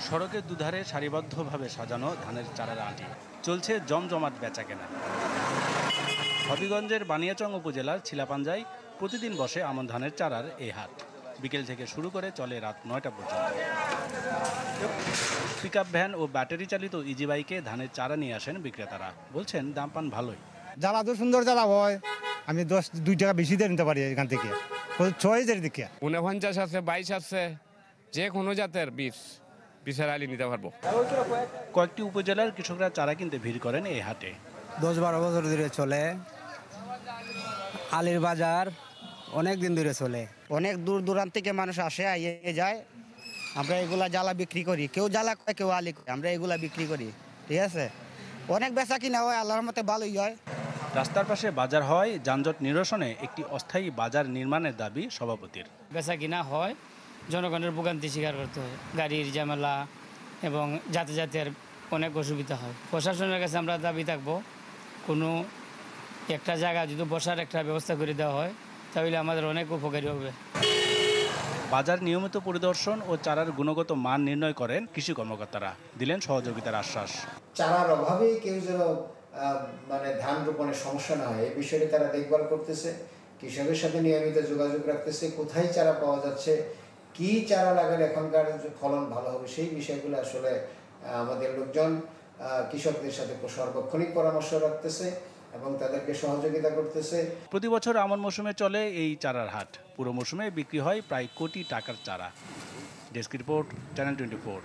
সড়কের দুধারে সারিবদ্ধভাবে সাজানো ধানের চারার আঁটি চলছে জমজমাট বেচাকেনা। হবিগঞ্জের বানিয়াচং উপজেলার ছিলাপাঞ্জায় প্রতিদিন বসে আমন ধানের চারার এই হাট। বিকেল থেকে শুরু করে চলে রাত ৯টা পর্যন্ত। পিকআপ ভ্যান ও ব্যাটারি চালিত ইজি বাইকে ধানের চারা নিয়ে আসেন বিক্রেতারা। বলছেন দাম পান ভালোই। জ্বালা তো সুন্দর জ্বালা হয়, আমি 2 টাকা বেশি দিয়ে নিতে পারি এখান থেকে। 6 দিকে 49 আছে, 22 আছে, যে কোনো জাতের বিষের আলি নিতে পারবো। কয়েকটি উপজেলার কৃষকরা চারা কিনতে ভিড় করেন এই হাটে। 10-12 বছর ধরে চলে আলির বাজার, অনেক দিন ধরে চলে। অনেক দূর দূরান্ত থেকে মানুষ আসে আইয়ে যায়। আমরা এগুলা জ্বালা বিক্রি করি, কেউ জ্বালা কয় কেউ আলি কয়, আমরা এগুলা বিক্রি করি। ঠিক আছে, অনেক বেচা কিনা হয়, আল্লাহর মতে ভালোই হয়। রাস্তার পাশে বাজার হয়, যানজট নিরসনে একটি অস্থায়ী বাজার নির্মাণের দাবি সভাপতির। বেচা কিনা হয়, জনগণের ভোগান্তি স্বীকার করতে হয়, গাড়ির ঝামেলা এবং যাতায়াতের অনেক অসুবিধা হয়। প্রশাসনের কাছে আমরা দাবি থাকবো, কোনো একটা জায়গা যদি বসার একটা ব্যবস্থা করে দেওয়া হয় তাহলে আমাদের অনেক উপকারী হবে। বাজার নিয়মিত পরিদর্শন ও চারার গুণগত মান নির্ণয় করেন কৃষি কর্মকর্তারা। দিলেন সহযোগিতার আশ্বাস। চারার অভাবেই কেউ যেন ধান রোপণের সমস্যা না হয়, এই বিষয়টি তারা দেখভাল করতেছে। কৃষকের সাথে নিয়মিত যোগাযোগ রাখতেছে, কোথায় চারা পাওয়া যাচ্ছে, কি চারা লাগালে এখনকার ফলন ভালো হবে, সেই বিষয়গুলো আসলে আমাদের লোকজন কৃষকদের সাথে সর্বক্ষণিক পরামর্শ রাখতেছে এবং তাদেরকে সহযোগিতা করতেছে। প্রতি বছর আমন মৌসুমে চলে এই চারার হাট। পুরো মৌসুমে বিক্রি হয় প্রায় কোটি টাকার চারা। Desk report, channel 24।